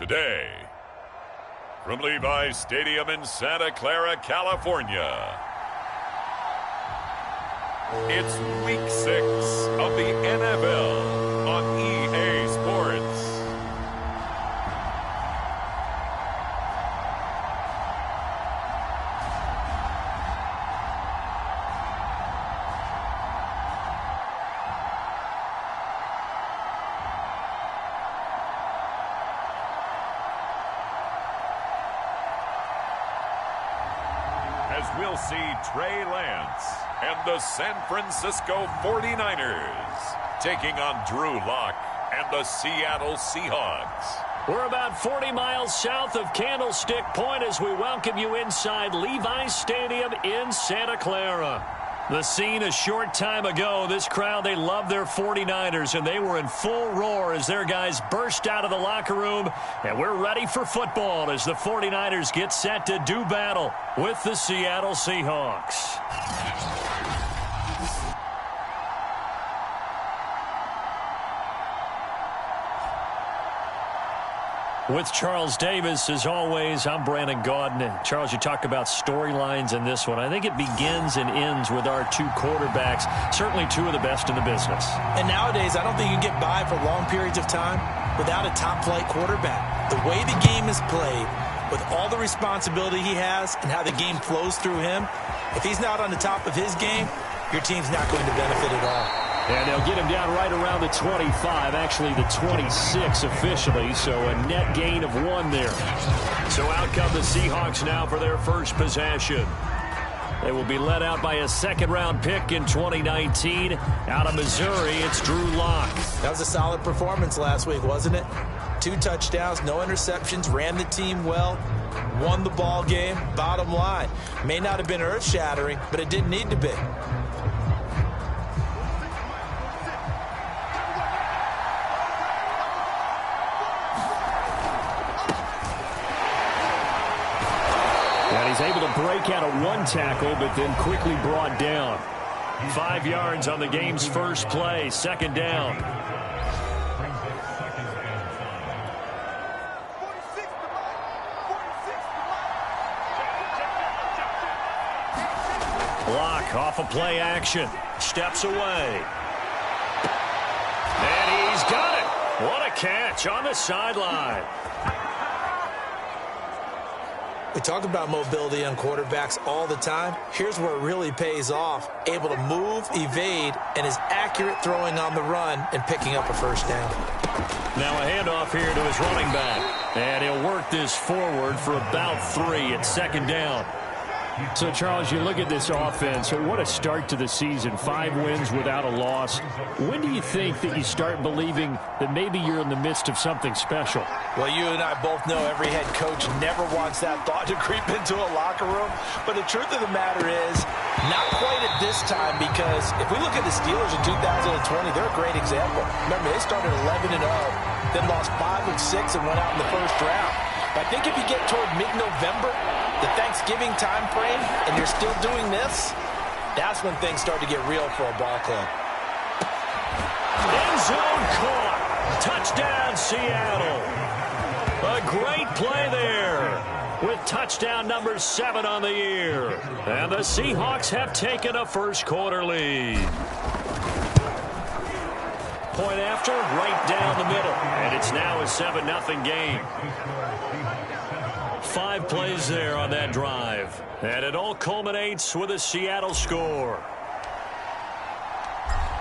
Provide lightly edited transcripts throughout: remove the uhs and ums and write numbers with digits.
today. From Levi's Stadium in Santa Clara, California, it's Week 6 of the NFL on EA Sports. As we'll see Trey Lance and the San Francisco 49ers taking on Drew Lock and the Seattle Seahawks. We're about 40 miles south of Candlestick Point as we welcome you inside Levi's Stadium in Santa Clara. The scene a short time ago, this crowd, they love their 49ers, and they were in full roar as their guys burst out of the locker room. And we're ready for football as the 49ers get set to do battle with the Seattle Seahawks. With Charles Davis, as always, I'm Brandon Gaudin. And Charles, you talk about storylines in this one. I think it begins and ends with our two quarterbacks, certainly two of the best in the business. And nowadays, I don't think you can get by for long periods of time without a top-flight quarterback. The way the game is played, with all the responsibility he has and how the game flows through him, if he's not on the top of his game, your team's not going to benefit at all. And they'll get him down right around the 25, actually the 26 officially, so a net gain of 1 there. So out come the Seahawks now for their first possession. They will be led out by a second-round pick in 2019. Out of Missouri, it's Drew Lock. That was a solid performance last week, wasn't it? 2 touchdowns, no interceptions, ran the team well, won the ball game. Bottom line, may not have been earth-shattering, but it didn't need to be. He's able to break out of 1 tackle, but then quickly brought down. 5 yards on the game's first play, second down. Block off of play action. Steps away. And he's got it. What a catch on the sideline. We talk about mobility on quarterbacks all the time. Here's where it really pays off. Able to move, evade, and is accurate throwing on the run and picking up a first down. Now a handoff here to his running back. And he'll work this forward for about 3 at second down. So, Charles, you look at this offense, what a start to the season. 5 wins without a loss. When do you think that you start believing that maybe you're in the midst of something special? Well, you and I both know every head coach never wants that thought to creep into a locker room. But the truth of the matter is, not quite at this time, because if we look at the Steelers in 2020, they're a great example. Remember, they started 11-0, then lost 5 of 6 and went out in the first round. But I think if you get toward mid-November, the Thanksgiving time frame, and you're still doing this, that's when things start to get real for a ball club. End zone caught. Touchdown, Seattle. A great play there with touchdown number 7 on the year. And the Seahawks have taken a first quarter lead. Point after, right down the middle. And it's now a 7-0 game. 5 plays there on that drive. And it all culminates with a Seattle score.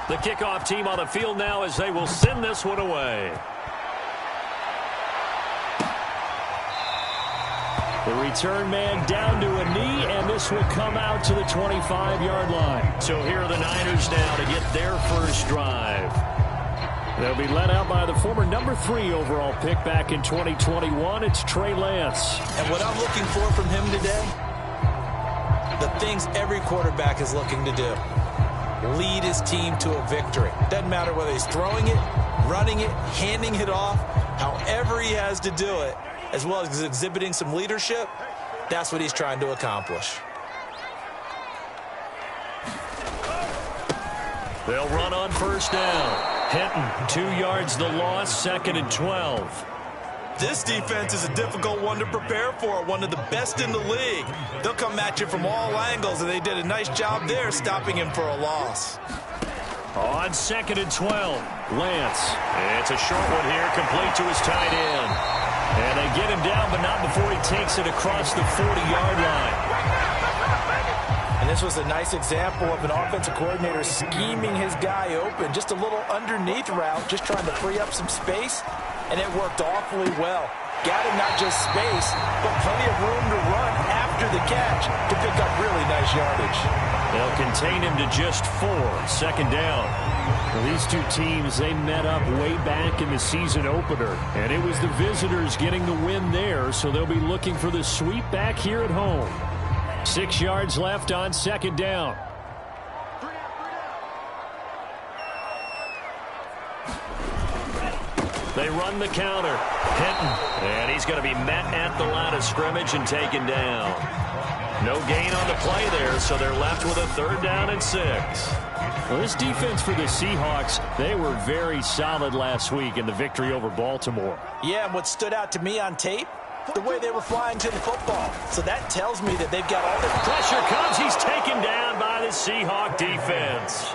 The kickoff team on the field now as they will send this one away. The return man down to a knee, and this will come out to the 25-yard line. So here are the Niners now to get their first drive. They'll be led out by the former number 3 overall pick back in 2021. It's Trey Lance. And what I'm looking for from him today, the things every quarterback is looking to do. Lead his team to a victory. Doesn't matter whether he's throwing it, running it, handing it off, however he has to do it, as well as exhibiting some leadership, that's what he's trying to accomplish. They'll run on first down. Hinton, 2 yards the loss, 2nd and 12. This defense is a difficult one to prepare for, one of the best in the league. They'll come at you from all angles, and they did a nice job there stopping him for a loss. On 2nd and 12, Lance. It's a short one here, complete to his tight end. And they get him down, but not before he takes it across the 40-yard line. And this was a nice example of an offensive coordinator scheming his guy open. Just a little underneath route, just trying to free up some space, and it worked awfully well. Got him not just space, but plenty of room to run after the catch to pick up really nice yardage. They'll contain him to just 4, 2nd down. Well, these two teams, they met up way back in the season opener, and it was the visitors getting the win there, so they'll be looking for the sweep back here at home. 6 yards left on 2nd down. They run the counter. Hinton, and he's going to be met at the line of scrimmage and taken down. No gain on the play there, so they're left with a 3rd down and 6. Well, this defense for the Seahawks, they were very solid last week in the victory over Baltimore. Yeah, and what stood out to me on tape, the way they were flying to the football. So that tells me that they've got all the pressure comes. He's taken down by the Seahawk defense.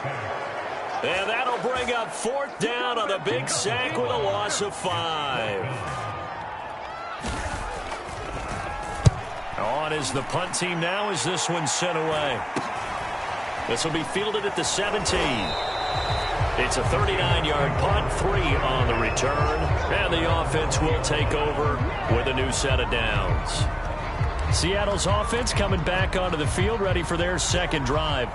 And that'll bring up 4th down on the big sack with a loss of 5. On is the punt team now as this one's sent away. This will be fielded at the 17. It's a 39-yard punt, 3 on the return, and the offense will take over with a new set of downs. Seattle's offense coming back onto the field, ready for their 2nd drive.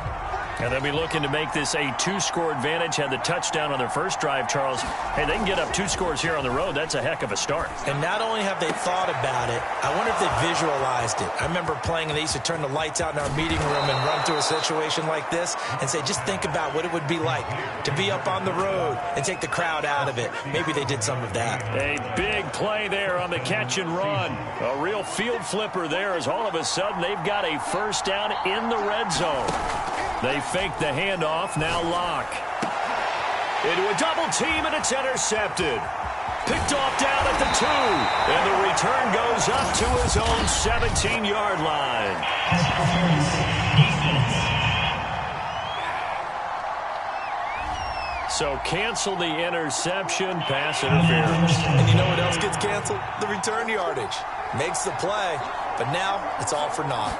And they'll be looking to make this a 2-score advantage. Had the touchdown on their first drive, Charles. Hey, they can get up 2 scores here on the road. That's a heck of a start. And not only have they thought about it, I wonder if they visualized it. I remember playing, and they used to turn the lights out in our meeting room and run through a situation like this and say, just think about what it would be like to be up on the road and take the crowd out of it. Maybe they did some of that. A big play there on the catch and run. A real field flipper there as all of a sudden they've got a 1st down in the red zone. They fake the handoff, now Locke. Into a double team, and it's intercepted. Picked off down at the 2, and the return goes up to his own 17-yard line. So cancel the interception, pass interference. And you know what else gets canceled? The return yardage. Makes the play, but now it's all for naught.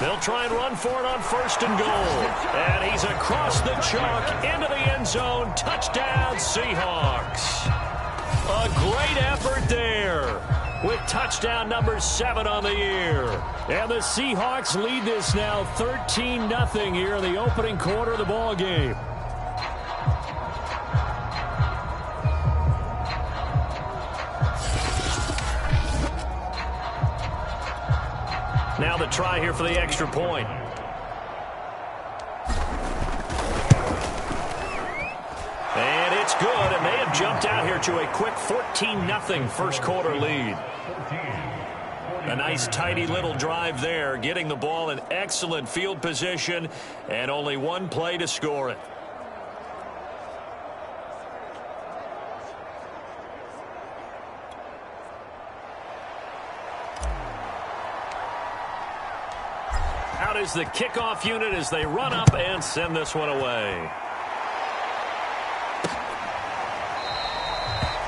They'll try and run for it on 1st and goal. And he's across the chalk into the end zone. Touchdown, Seahawks. A great effort there with touchdown number 7 on the year. And the Seahawks lead this now 13-0 here in the opening quarter of the ball game. Now the try here for the extra point. And it's good, and they have jumped out here to a quick 14-0 first quarter lead. A nice tidy little drive there, getting the ball in excellent field position, and only 1 play to score it. Out is the kickoff unit as they run up and send this one away.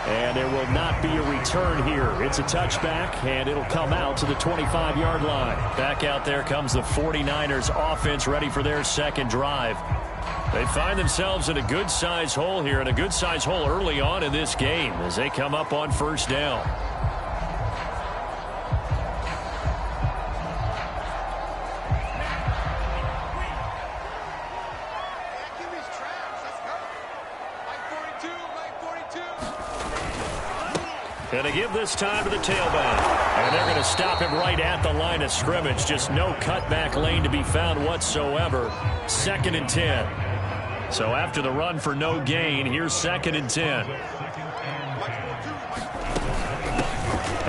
And there will not be a return here. It's a touchback, and it'll come out to the 25-yard line. Back out there comes the 49ers offense ready for their 2nd drive. They find themselves in a good-sized hole here, and a good-sized hole early on in this game as they come up on 1st down. Going to give this time to the tailback. And they're going to stop him right at the line of scrimmage. Just no cutback lane to be found whatsoever. 2nd and 10. So after the run for no gain, here's 2nd and 10.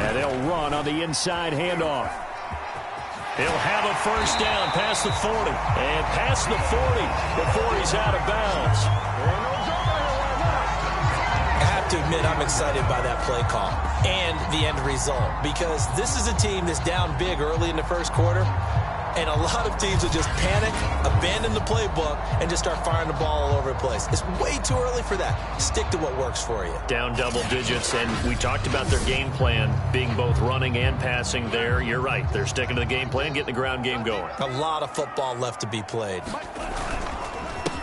And they'll run on the inside handoff. He'll have a 1st down past the 40. And past the 40 before he's out of bounds. have to admit I'm excited by that play call and the end result, because this is a team that's down big early in the first quarter, and a lot of teams will just panic, abandon the playbook, and just start firing the ball all over the place. It's way too early for that. Stick to what works for you. Down double digits, and we talked about their game plan being both running and passing there. You're right. They're sticking to the game plan, getting the ground game going. A lot of football left to be played.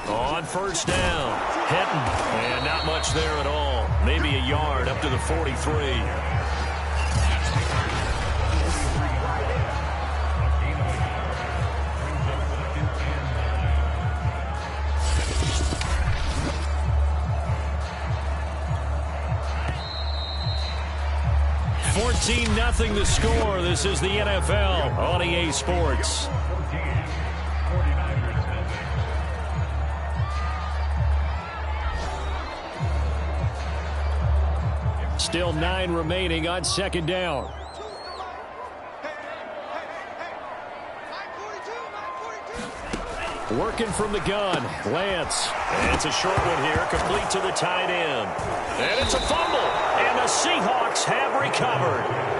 On first down, hitting, and not much there at all. Maybe a yard up to the 43. Nothing the score. This is the NFL on EA Sports. Still 9 remaining on second down. Working from the gun, Lance. And it's a short one here, complete to the tight end. And it's a fumble, and the Seahawks have recovered.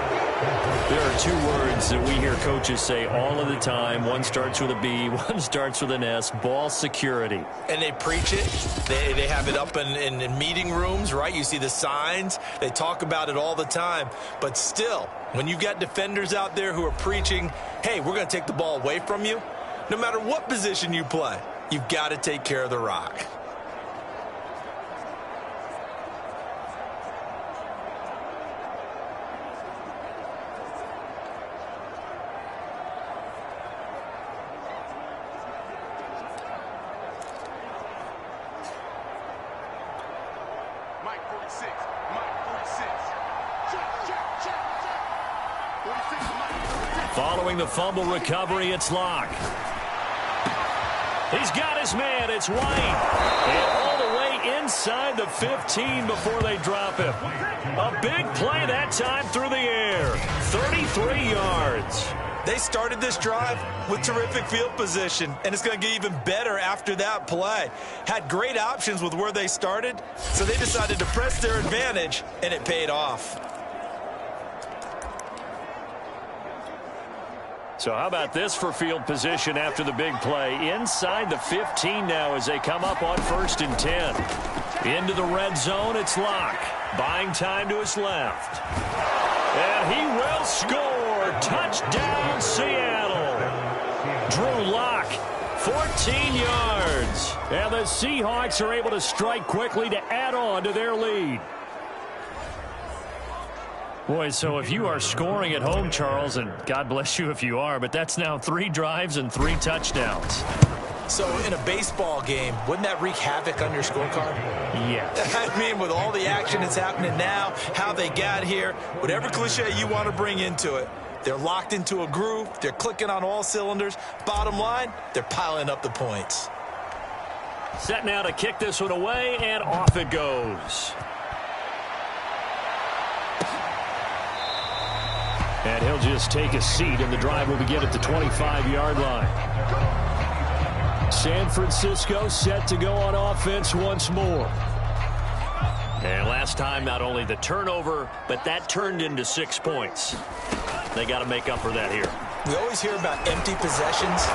There are 2 words that we hear coaches say all of the time. One starts with a B, one starts with an S, ball security. And they preach it. They have it up in meeting rooms, right? You see the signs. They talk about it all the time. But still, when you've got defenders out there who are preaching, hey, we're going to take the ball away from you, no matter what position you play, you've got to take care of the rock. Following the fumble recovery, it's Locke. He's got his man. It's White. And all the way inside the 15 before they drop him. A big play that time through the air. 33 yards. They started this drive with terrific field position, and it's going to get even better after that play. Had great options with where they started, so they decided to press their advantage, and it paid off. So how about this for field position after the big play? Inside the 15 now as they come up on 1st and 10. Into the red zone, it's Locke. Buying time to his left. And he will score. Touchdown, Seattle. Drew Lock, 14 yards. And the Seahawks are able to strike quickly to add on to their lead. Boy, so if you are scoring at home, Charles, and God bless you if you are, but that's now 3 drives and 3 touchdowns. So in a baseball game, wouldn't that wreak havoc on your scorecard? Yes. I mean, with all the action that's happening now, how they got here, whatever cliche you want to bring into it, they're locked into a groove, they're clicking on all cylinders. Bottom line, they're piling up the points. Set now to kick this one away, and off it goes. And he'll just take a seat, and the drive will begin at the 25-yard line. San Francisco set to go on offense once more. And last time, not only the turnover, but that turned into 6 points. They got to make up for that here. We always hear about empty possessions,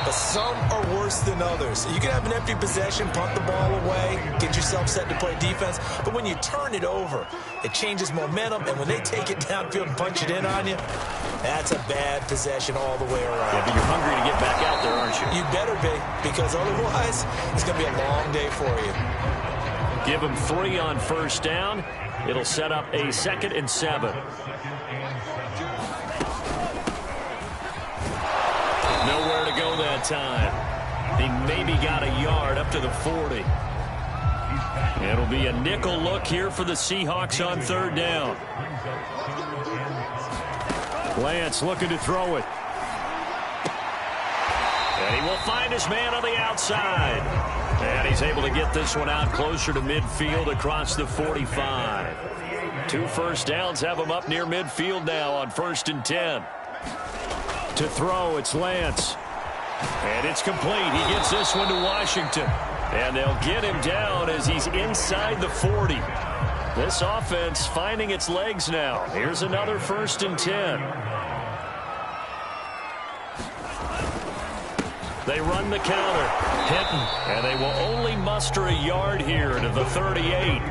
but some are worse than others. You can have an empty possession, punt the ball away, get yourself set to play defense, but when you turn it over, it changes momentum, and when they take it downfield and punch it in on you, that's a bad possession all the way around. Yeah, but you're hungry to get back out there, aren't you? You better be, because otherwise, it's going to be a long day for you. Give them 3 on first down. It'll set up a 2nd and 7. Nowhere to go that time. He maybe got a yard up to the 40. It'll be a nickel look here for the Seahawks on 3rd down. Lance looking to throw it. And he will find his man on the outside. And he's able to get this one out closer to midfield across the 45. 2 first downs have him up near midfield now on 1st and 10. To throw, it's Lance. And it's complete. He gets this one to Washington. And they'll get him down as he's inside the 40. This offense finding its legs now. Here's another 1st and 10. They run the counter. Hinton. And they will only muster a yard here to the 38.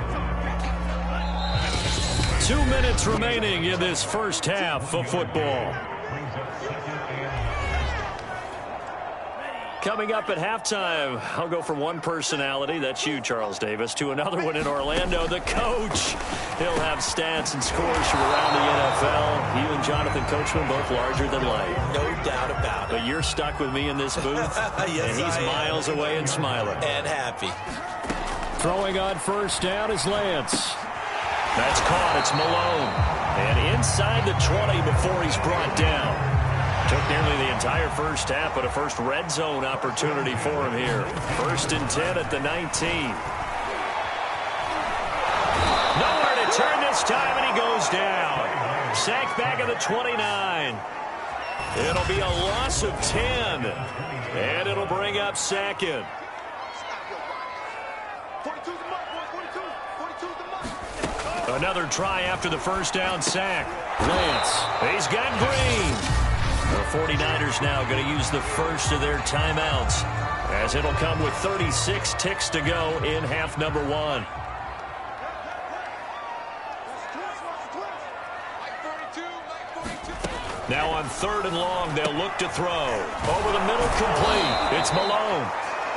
2 minutes remaining in this first half of football. Coming up at halftime, I'll go from one personality, that's you, Charles Davis, to another one in Orlando, the coach. He'll have stats and scores from around the NFL. You and Jonathan Coachman both larger than life. No doubt about it. But you're stuck with me in this booth, yes, and he's miles away and smiling. And happy. Throwing on 1st down is Lance. That's caught. It's Malone. And inside the 20 before he's brought down. Took nearly the entire first half, but a first red zone opportunity for him here. 1st and 10 at the 19. Nowhere to turn this time, and he goes down. Sacked back at the 29. It'll be a loss of 10. And it'll bring up 2nd. Another try after the 1st down sack. Lance. He's got Green. The 49ers now going to use the first of their timeouts, as it'll come with 36 ticks to go in half number 1. Now on 3rd and long, they'll look to throw. Over the middle, complete. It's Malone.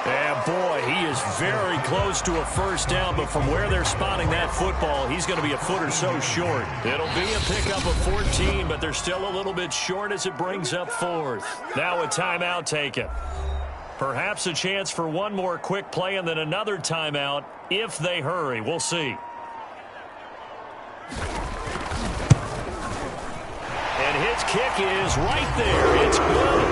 And boy, he is very close to a first down, but from where they're spotting that football, he's going to be a foot or so short. It'll be a pickup of 14, but they're still a little bit short as it brings up 4th. Now a timeout taken. Perhaps a chance for one more quick play and then another timeout if they hurry. We'll see. And his kick is right there. It's good.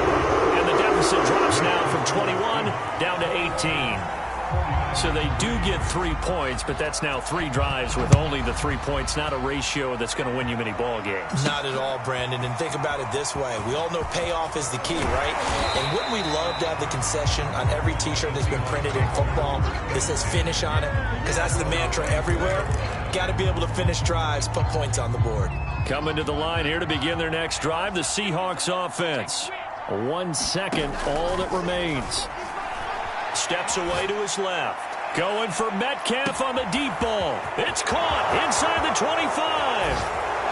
And the deficit drops now from 21 down to 18. So they do get 3 points, but that's now 3 drives with only the 3 points, not a ratio that's going to win you many ball games. Not at all, Brandon. And think about it this way. We all know payoff is the key, right? And wouldn't we love to have the concession on every T-shirt that's been printed in football that says finish on it? Because that's the mantra everywhere. Got to be able to finish drives, put points on the board. Coming to the line here to begin their next drive, the Seahawks offense. 1 second, all that remains. Steps away to his left. Going for Metcalf on the deep ball. It's caught inside the 25.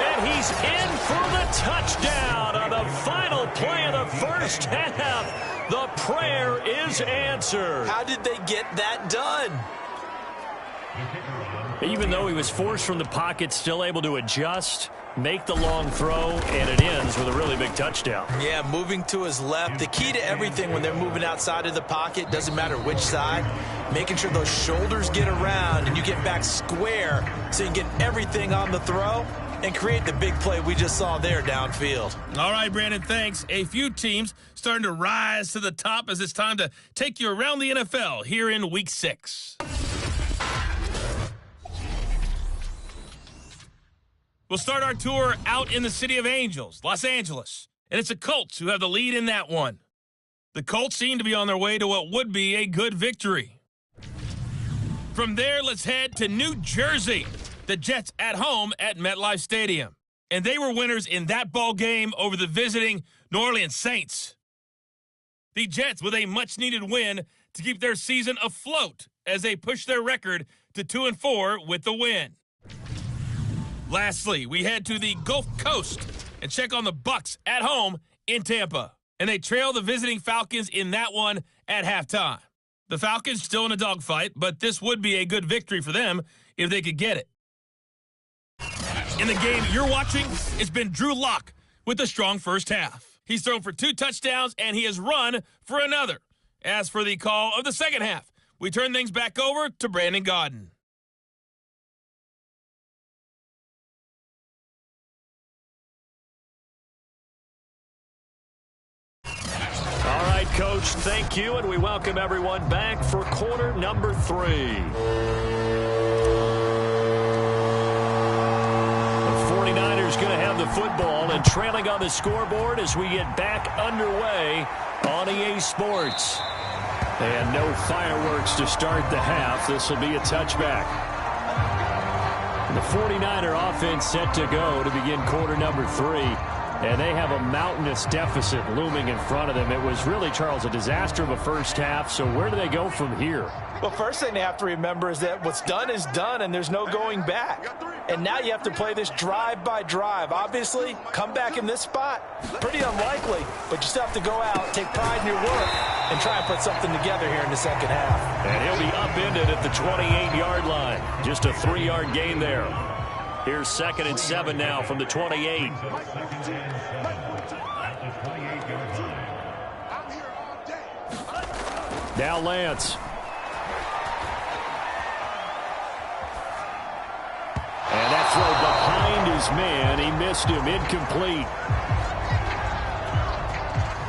And he's in for the touchdown on the final play of the first half. The prayer is answered. How did they get that done? Even though he was forced from the pocket, still able to adjust, make the long throw, and it ends with a really big touchdown. Yeah, moving to his left. The key to everything when they're moving outside of the pocket, doesn't matter which side, making sure those shoulders get around and you get back square so you can get everything on the throw and create the big play we just saw there downfield. All right, Brandon, thanks. A few teams starting to rise to the top as it's time to take you around the NFL here in Week 6. We'll start our tour out in the City of Angels, Los Angeles. And it's the Colts who have the lead in that one. The Colts seem to be on their way to what would be a good victory. From there, let's head to New Jersey. The Jets at home at MetLife Stadium. And they were winners in that ball game over the visiting New Orleans Saints. The Jets with a much-needed win to keep their season afloat as they push their record to 2-4 with the win. Lastly, we head to the Gulf Coast and check on the Bucs at home in Tampa. And they trail the visiting Falcons in that one at halftime. The Falcons still in a dogfight, but this would be a good victory for them if they could get it. In the game you're watching, it's been Drew Lock with a strong first half. He's thrown for 2 touchdowns, and he has run for another. As for the call of the second half, we turn things back over to Brandon Gaudin. All right, Coach, thank you, and we welcome everyone back for quarter number 3. The 49ers going to have the football and trailing on the scoreboard as we get back underway on EA Sports. And no fireworks to start the half. This will be a touchback. The 49er offense set to go to begin quarter number 3. And they have a mountainous deficit looming in front of them. It was really, Charles, a disaster of a first half. So where do they go from here? Well, first thing they have to remember is that what's done is done, and there's no going back. And now you have to play this drive by drive. Obviously, come back in this spot, pretty unlikely, but you still have to go out, take pride in your work, and try and put something together here in the second half. And he'll be upended at the 28-yard line. Just a 3-yard gain there. Here's 2nd and 7 now from the 28. Now Lance. And that throw behind his man. He missed him. Incomplete.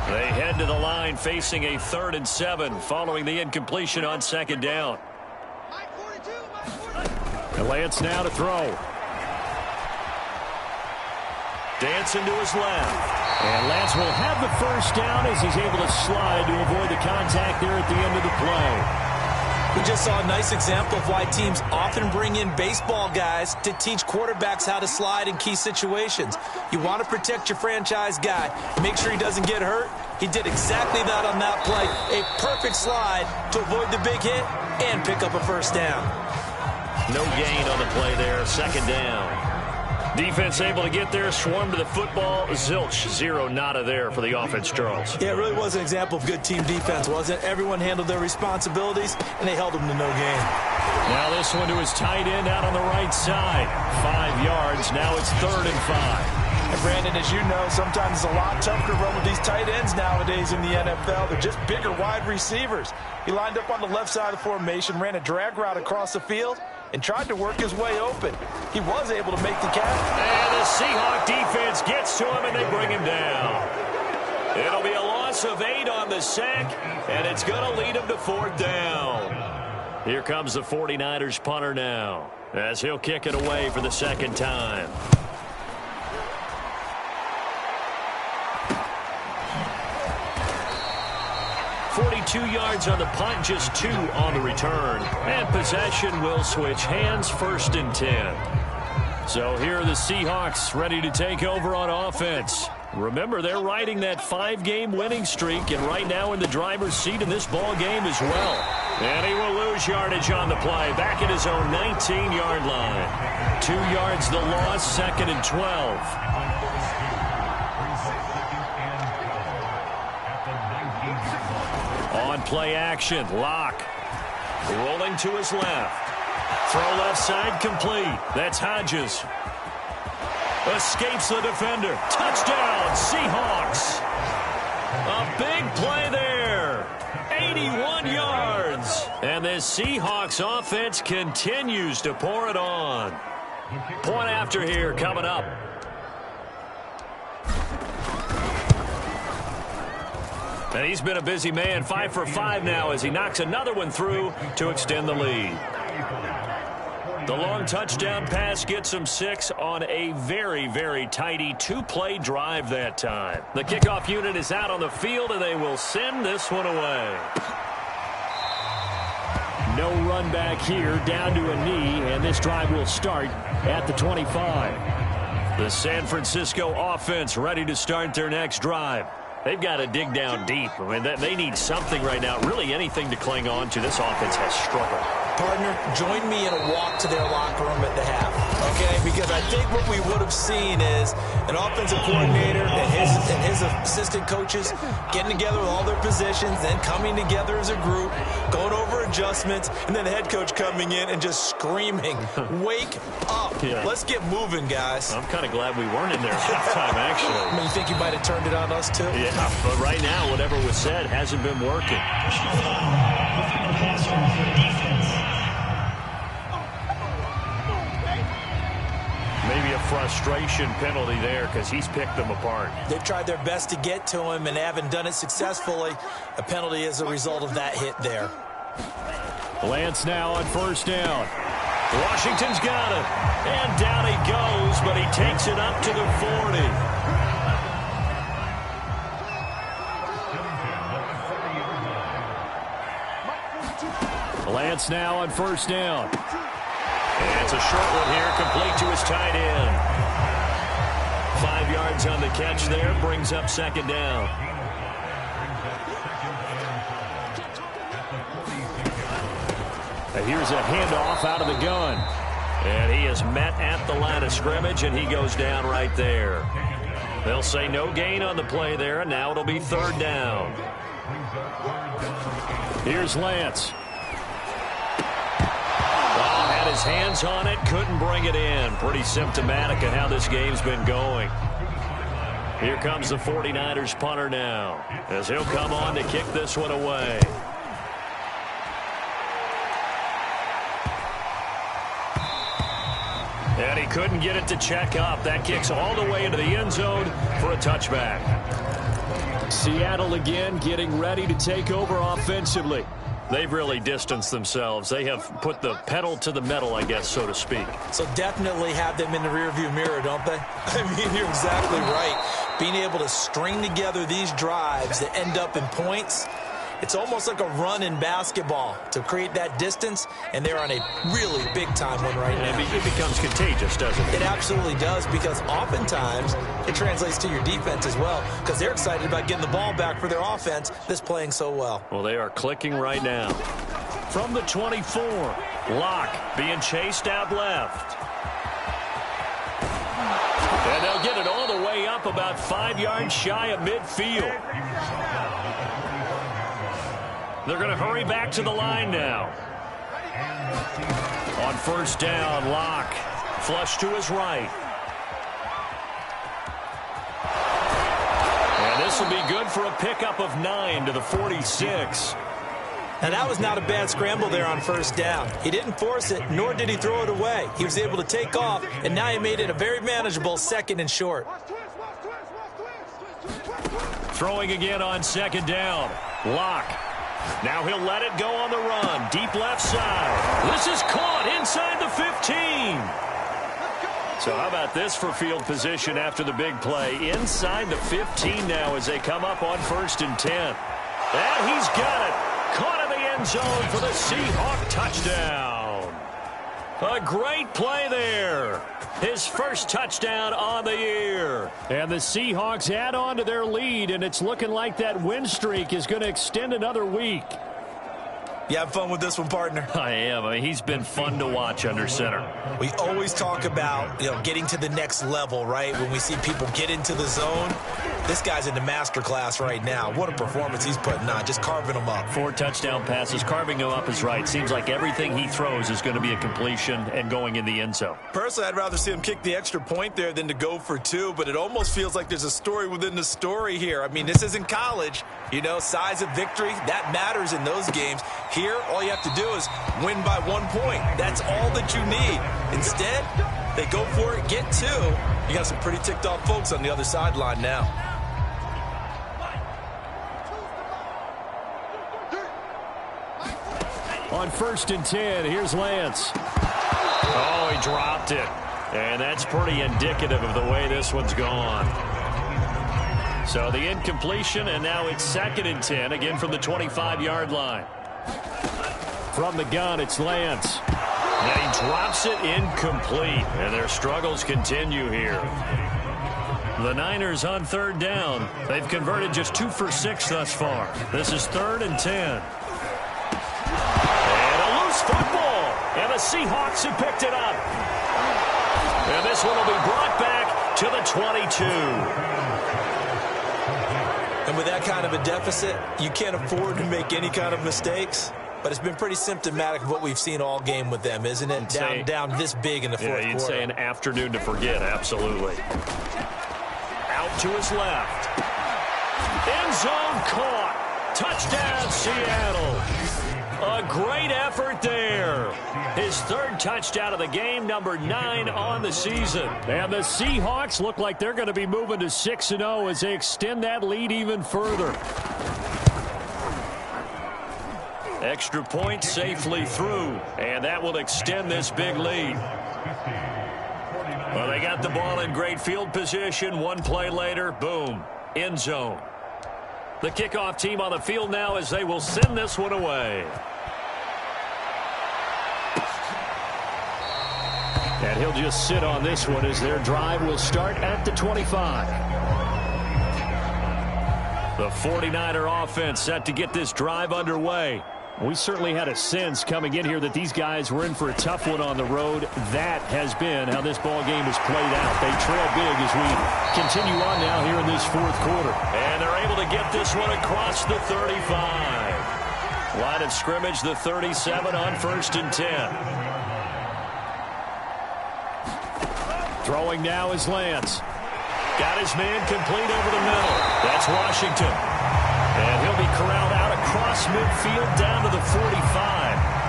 They head to the line facing a 3rd and 7 following the incompletion on 2nd down. And Lance now to throw. Dancing to his left. And Lance will have the first down as he's able to slide to avoid the contact there at the end of the play. We just saw a nice example of why teams often bring in baseball guys to teach quarterbacks how to slide in key situations. You want to protect your franchise guy. Make sure he doesn't get hurt. He did exactly that on that play. A perfect slide to avoid the big hit and pick up a first down. No gain on the play there. 2nd down. Defense able to get there, swarm to the football. Zilch, 0 nada there for the offense, Charles. Yeah, it really was an example of good team defense, wasn't it? Everyone handled their responsibilities, and they held them to no gain. Now this one to his tight end out on the right side. 5 yards. Now it's 3rd and 5. And Brandon, as you know, sometimes it's a lot tougher to run with these tight ends nowadays in the NFL. They're just bigger wide receivers. He lined up on the left side of the formation, ran a drag route across the field, and tried to work his way open. He was able to make the catch. And the Seahawks defense gets to him, and they bring him down. It'll be a loss of 8 on the sack, and it's going to lead him to 4th down. Here comes the 49ers punter now, as he'll kick it away for the 2nd time. 42 yards on the punt, just 2 on the return. And possession will switch hands, 1st and 10. So here are the Seahawks ready to take over on offense. Remember, they're riding that 5-game winning streak, and right now in the driver's seat in this ball game as well. And he will lose yardage on the play, back at his own 19-yard line. 2 yards the loss, 2nd and 12. On play action, Locke rolling to his left. Throw left side complete. That's Hodges. Escapes the defender. Touchdown, Seahawks. A big play there. 81 yards. And this Seahawks offense continues to pour it on. Point after here coming up. And he's been a busy man, 5 for 5 now as he knocks another one through to extend the lead. The long touchdown pass gets him 6 on a very, very tidy 2-play drive that time. The kickoff unit is out on the field, and they will send this one away. No run back here, down to a knee, and this drive will start at the 25. The San Francisco offense ready to start their next drive. They've got to dig down deep. I mean, they need something right now, really anything to cling on to. This offense has struggled. Partner, join me in a walk to their locker room at the half, okay? Because I think what we would have seen is an offensive coordinator and his assistant coaches getting together with all their positions, then coming together as a group, going over adjustments, and then the head coach coming in and just screaming, wake up. Yeah. Let's get moving, guys. I'm kind of glad we weren't in there at halftime, actually. I mean, you think you might have turned it on us, too? Yeah, but right now, whatever was said hasn't been working. Maybe a frustration penalty there because he's picked them apart. They've tried their best to get to him and haven't done it successfully. A penalty is a result of that hit there. Lance now on 1st down. Washington's got it. And down he goes, but he takes it up to the 40. Lance now on 1st down. And it's a short one here, complete to his tight end. 5 yards on the catch there, brings up second down. And here's a handoff out of the gun. And he is met at the line of scrimmage, and he goes down right there. They'll say no gain on the play there, and now it'll be third down. Here's Lance. Had his hands on it, couldn't bring it in. Pretty symptomatic of how this game's been going. Here comes the 49ers punter now, as he'll come on to kick this one away. And he couldn't get it to check up. That kicks all the way into the end zone for a touchback. Seattle again getting ready to take over offensively. They've really distanced themselves. They have put the pedal to the metal, I guess, so to speak. So definitely have them in the rearview mirror, don't they? I mean, you're exactly right. Being able to string together these drives that end up in points, it's almost like a run in basketball to create that distance, and they're on a really big-time one right now. It becomes contagious, doesn't it? It absolutely does, because oftentimes it translates to your defense as well, because they're excited about getting the ball back for their offense that's playing so well. Well, they are clicking right now. From the 24, Locke being chased out left. And they'll get it all the way up about 5 yards shy of midfield. They're going to hurry back to the line now. On first down, Locke. Flush to his right. And this will be good for a pickup of 9 to the 46. Now, that was not a bad scramble there on first down. He didn't force it, nor did he throw it away. He was able to take off, and now he made it a very manageable second and short. Throwing again on second down. Locke. Now he'll let it go on the run. Deep left side. This is caught inside the 15. So how about this for field position after the big play? Inside the 15 now as they come up on first and 10. And he's got it. Caught in the end zone for the Seahawks touchdown. A great play there. His first touchdown on the year. And the Seahawks add on to their lead, and it's looking like that win streak is going to extend another week. You have fun with this one, partner? I am. I mean, he's been fun to watch under center. We always talk about, getting to the next level, right? When we see people get into the zone, this guy's in the master class right now. What a performance he's putting on, just carving them up. 4 touchdown passes. Carving them up is right. Seems like everything he throws is going to be a completion and going in the end zone. Personally, I'd rather see him kick the extra point there than to go for 2, but it almost feels like there's a story within the story here. I mean, this isn't college. Size of victory, that matters in those games. Here, all you have to do is win by 1 point. That's all that you need. Instead, they go for it, get 2. You got some pretty ticked off folks on the other sideline now. On first and 10, here's Lance. Oh, he dropped it. And that's pretty indicative of the way this one's gone. So the incompletion, and now it's second and 10, again from the 25-yard line. From the gun, it's Lance. And he drops it incomplete, and their struggles continue here. The Niners on third down. They've converted just 2 for 6 thus far. This is third and 10. And a loose football, and the Seahawks have picked it up. And this one will be brought back to the 22. And with that kind of a deficit, you can't afford to make any kind of mistakes. But it's been pretty symptomatic of what we've seen all game with them, isn't it? Down this big in the fourth quarter. You'd say an afternoon to forget, absolutely. Out to his left. End zone caught. Touchdown, Seattle. A great effort there. His third touchdown of the game, number 9 on the season. And the Seahawks look like they're going to be moving to 6-0 as they extend that lead even further. Extra point safely through, and that will extend this big lead. Well, they got the ball in great field position. One play later, boom, end zone. The kickoff team on the field now as they will send this one away. he'll just sit on this one as their drive will start at the 25. The 49er offense set to get this drive underway. We certainly had a sense coming in here that these guys were in for a tough one on the road. That has been how this ball game has played out. They trail big as we continue on now here in this fourth quarter. And they're able to get this one across the 35. Line of scrimmage, the 37 on 1st and 10. Throwing now is Lance. Got his man complete over the middle. That's Washington. And he'll be corralled out across midfield down to the 45.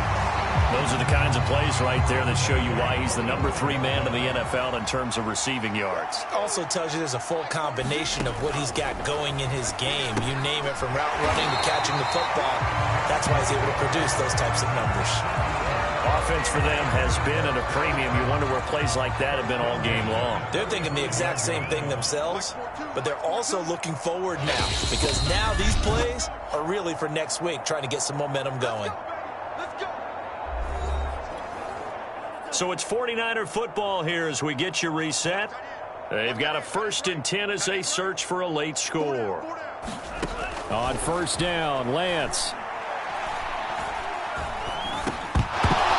Those are the kinds of plays right there that show you why he's the number 3 man in the NFL in terms of receiving yards. Also tells you there's a full combination of what he's got going in his game. You name it, from route running to catching the football. That's why he's able to produce those types of numbers. Offense for them has been at a premium. You wonder where plays like that have been all game long. They're thinking the exact same thing themselves, but they're also looking forward now, because now these plays are really for next week, trying to get some momentum going. So it's 49er football here as we get you reset. They've got a 1st and 10 as they search for a late score. On 1st down, Lance.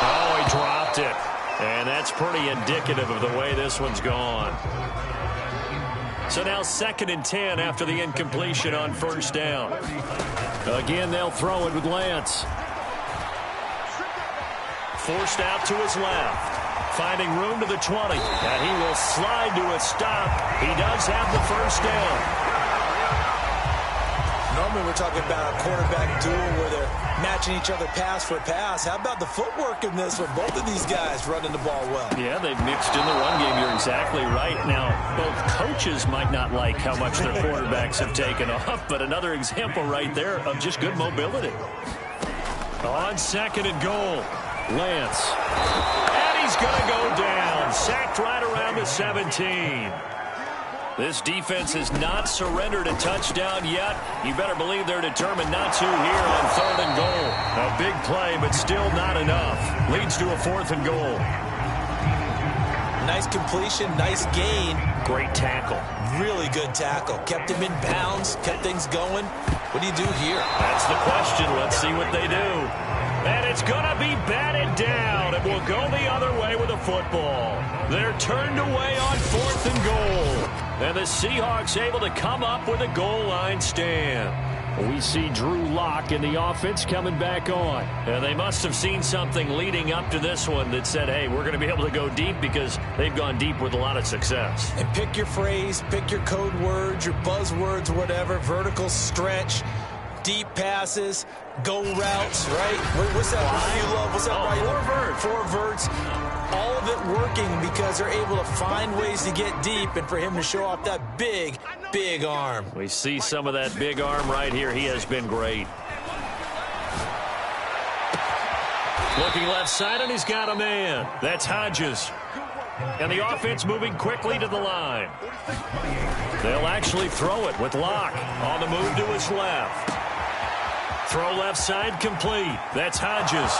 Oh, he dropped it. And that's pretty indicative of the way this one's gone. So now 2nd and 10 after the incompletion on 1st down. Again, they'll throw it with Lance. Forced out to his left. Finding room to the 20. And he will slide to a stop. He does have the 1st down. Normally we're talking about a quarterback duel where they're matching each other pass for pass. How about the footwork in this with both of these guys running the ball well? Yeah, they've mixed in the run game. You're exactly right. Now, both coaches might not like how much their quarterbacks have taken off, but another example right there of just good mobility. On 2nd and goal. Lance. And he's going to go down. Sacked right around the 17. This defense has not surrendered a touchdown yet. You better believe they're determined not to here on 3rd and goal. A big play, but still not enough. Leads to a 4th and goal. Nice completion, nice gain. Great tackle. Really good tackle. Kept him in bounds, kept things going. What do you do here? That's the question. Let's see what they do. And it's going to be batted down. It will go the other way with a football. They're turned away on 4th and goal. And the Seahawks able to come up with a goal line stand. We see Drew Lock in the offense coming back on. And they must have seen something leading up to this one that said, hey, we're going to be able to go deep, because they've gone deep with a lot of success. And pick your phrase, pick your code words, your buzzwords, whatever. Vertical stretch, deep passes, go routes, right? What's that one you love? What's that right? Four verts. All of it working because they're able to find ways to get deep, and for him to show off that big, big arm. We see some of that big arm right here. He has been great. Looking left side, and he's got a man. That's Hodges. And the offense moving quickly to the line. They'll actually throw it with Locke on the move to his left. Throw left side complete. That's Hodges.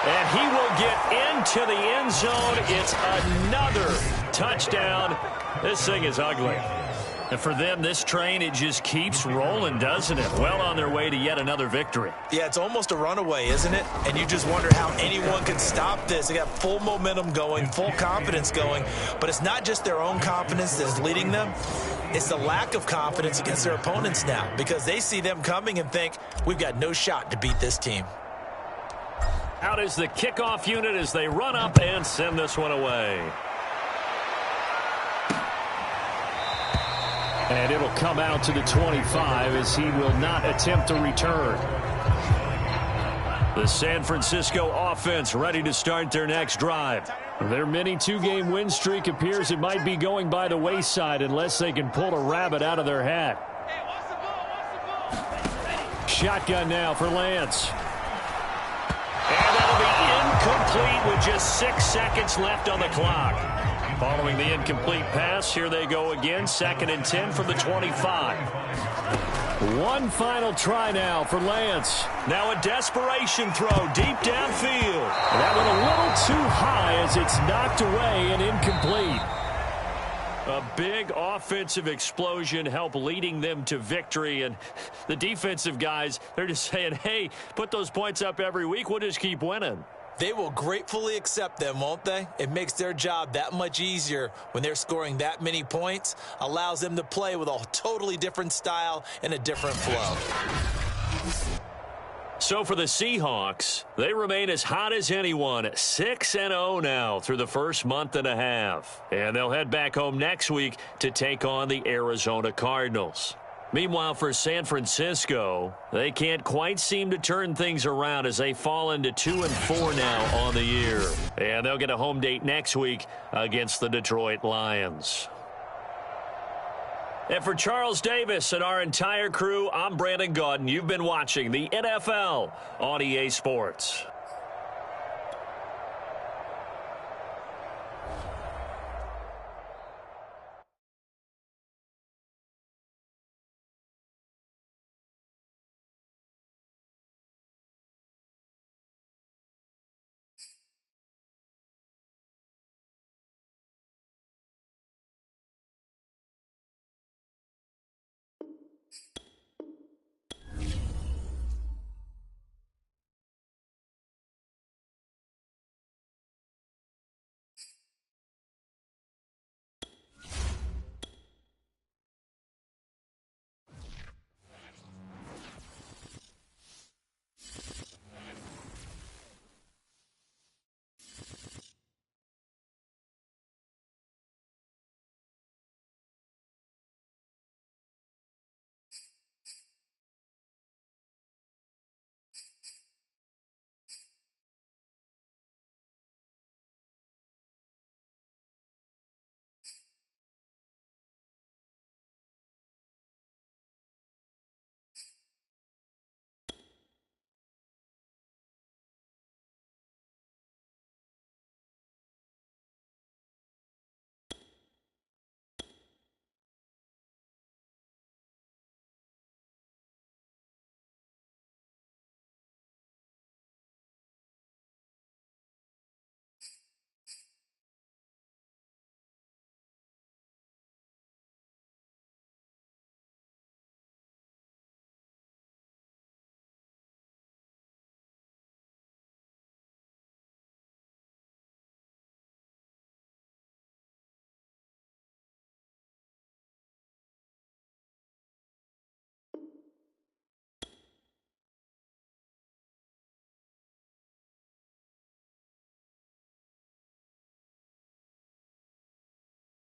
And he will get into the end zone. It's another touchdown. This thing is ugly. And for them, this train, it just keeps rolling, doesn't it? Well on their way to yet another victory. Yeah, it's almost a runaway, isn't it? And you just wonder how anyone can stop this. They got full momentum going, full confidence going. But it's not just their own confidence that's leading them. It's the lack of confidence against their opponents now, because they see them coming and think, we've got no shot to beat this team. Out is the kickoff unit as they run up and send this one away. And it'll come out to the 25 as he will not attempt to return. The San Francisco offense ready to start their next drive. Their mini two-game win streak appears it might be going by the wayside unless they can pull a rabbit out of their hat. Shotgun now for Lance. And that'll be incomplete with just 6 seconds left on the clock. Following the incomplete pass, here they go again. 2nd and 10 from the 25. One final try now for Lance. Now a desperation throw deep downfield. That went a little too high as it's knocked away and incomplete. A big offensive explosion helped leading them to victory. And the defensive guys, they're just saying, hey, put those points up every week. We'll just keep winning. They will gratefully accept them, won't they? It makes their job that much easier when they're scoring that many points. Allows them to play with a totally different style and a different flow. So for the Seahawks, they remain as hot as anyone, 6-0 now through the first month and a half. And they'll head back home next week to take on the Arizona Cardinals. Meanwhile, for San Francisco, they can't quite seem to turn things around as they fall into 2-4 now on the year. And they'll get a home date next week against the Detroit Lions. And for Charles Davis and our entire crew, I'm Brandon Gaudin. You've been watching the NFL on EA Sports.